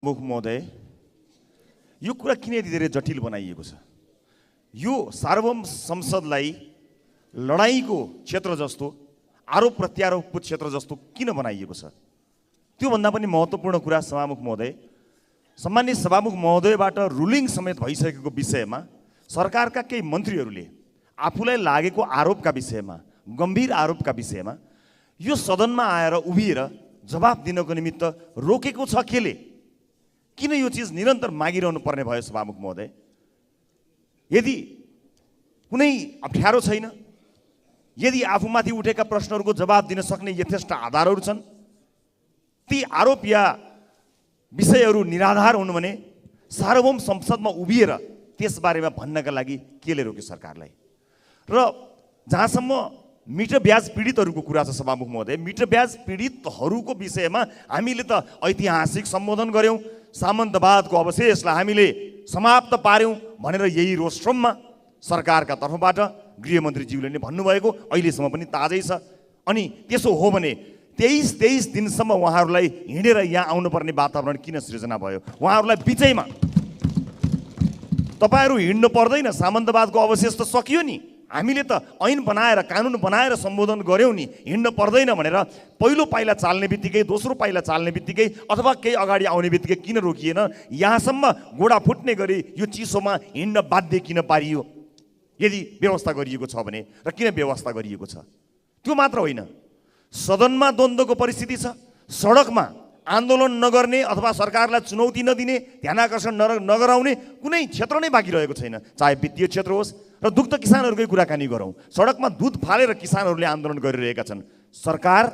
मुख महोदय, यो कुरा किन यति धेरै जटिल बनाइएको छ? यो सार्वभौम संसदलाई लडाईँको क्षेत्र जस्तो, आरोप प्रत्यारोपको क्षेत्र जस्तो किन बनाइएको छ? त्योभन्दा पनि महत्त्वपूर्ण कुरा सभामुख महोदय, सम्माननीय सभामुख महोदयबाट रुलिङ समेत भइसकेको विषयमा सरकारका केही मन्त्रीहरूले आफूलाई लागेको आरोपका विषयमा, गम्भीर आरोपका विषयमा यो सदनमा आएर उभिएर जवाफ दिनको निमित्त रोकेको छ केले? किन यो चीज निरन्तर मागिरहनु पर्ने भयो सभामुख महोदय? यदि कुनै अप्ठ्यारो छैन, यदि आफूमाथि उठेका प्रश्नहरूको जवाफ दिन सक्ने यथेष्ट आधारहरू छन्, ती आरोप या विषयहरू निराधार हुनु भने सार्वभौम संसदमा उभिएर त्यसबारेमा भन्नका लागि केले रोक्यो सरकारलाई? र जहाँसम्म मिटर ब्याज पीडितहरूको कुरा छ सभामुख महोदय, मिटर ब्याज पीडितहरूको विषयमा हामीले त ऐतिहासिक सम्बोधन गर्यौं, सामन्तवादको अवशेषलाई हामीले समाप्त पार्यौं भनेर यही रोस्ट्रममा सरकारका तर्फबाट गृहमन्त्रीज्यूले नै भन्नुभएको अहिलेसम्म पनि ताजै छ। अनि त्यसो हो भने 23 दिनसम्म उहाँहरूलाई हिँडेर यहाँ आउनुपर्ने वातावरण किन सृजना भयो? उहाँहरूलाई बिचैमा तपाईहरू हिँड्नु पर्दैन, सामन्तवादको अवशेष त सकियो नि, हामीले त ऐन बनाएर कानुन बनाएर सम्बोधन गर्यौं नि, हिँड्नु पर्दैन भनेर पहिलो पाइला चाल्ने बित्तिकै, दोस्रो पाइला चाल्ने बित्तिकै अथवा केही अगाडि आउने बित्तिकै किन रोकिएन? यहाँसम्म गोडा फुट्ने गरी यो चिसोमा हिँड्न बाध्य किन पारियो? यदि व्यवस्था गरिएको छ भने र किन व्यवस्था गरिएको छ? त्यो मात्र होइन, सदनमा द्वन्द्वको परिस्थिति छ, सडकमा आन्दोलन नगर्ने अथवा सरकारलाई चुनौती नदिने, ध्यानाकर्षण नगराउने कुनै क्षेत्र नै बाँकी रहेको छैन, चाहे वित्तीय क्षेत्र होस् र दुग्ध किसानहरूकै कुराकानी गरौँ। सडकमा दुध फालेर किसानहरूले आन्दोलन गरिरहेका छन्। सरकार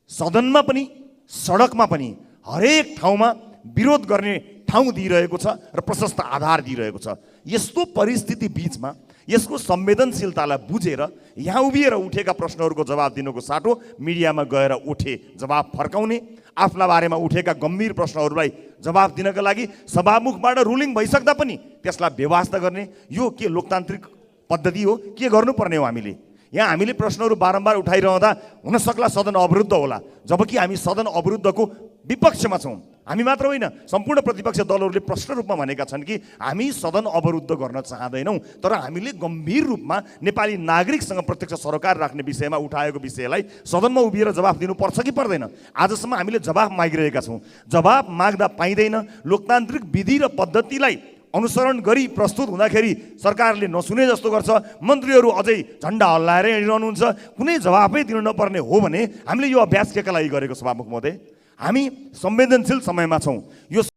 सदनमा पनि सडकमा पनि हरेक ठाउँमा विरोध गर्ने ठाउँ दिइरहेको छ र प्रशस्त आधार दिइरहेको छ। यस्तो परिस्थिति बीचमा यसको संवेदनशीलतालाई बुझेर यहाँ उभिएर उठेका प्रश्नहरूको जवाब दिनको साटो मिडियामा गएर उठे जवाब फर्काउने, आफ्ना बारेमा उठेका गम्भीर प्रश्नहरूलाई जवाब दिनका लागि सभामुखबाट रुलिङ भइसक्दा पनि त्यसलाई बेवास्ता गर्ने, यो के लोकतान्त्रिक पद्धति हो? के गर्नुपर्ने हो? यहाँ हामीले प्रश्नहरू बारम्बार उठाइरहँदा हुन सक्ला सदन अवरुद्ध होला, जबकि हामी सदन अवरुद्धको विपक्षमा छौँ। हामी मात्र होइन, सम्पूर्ण प्रतिपक्ष दलहरूले प्रश्न रूपमा भनेका छन् कि हामी सदन अवरुद्ध गर्न चाहँदैनौँ, तर हामीले गम्भीर रूपमा नेपाली नागरिकसँग प्रत्यक्ष सरोकार राख्ने विषयमा उठाएको विषयलाई सदनमा उभिएर जवाफ दिनुपर्छ कि पर्दैन? आजसम्म हामीले जवाफ मागिरहेका छौँ, जवाफ माग्दा पाइँदैन। लोकतान्त्रिक विधि र पद्धतिलाई अनुसरण गरी प्रस्तुत हुँदाखेरि सरकारले नसुने जस्तो गर्छ, मन्त्रीहरू अझै झन्डा हल्लाएर हिँडिरहनुहुन्छ। कुनै जवाफै दिनु नपर्ने हो भने हामीले यो अभ्यास केका लागि गरेको सभामुख महोदय? हामी संवेदनशील समयमा छौँ। यो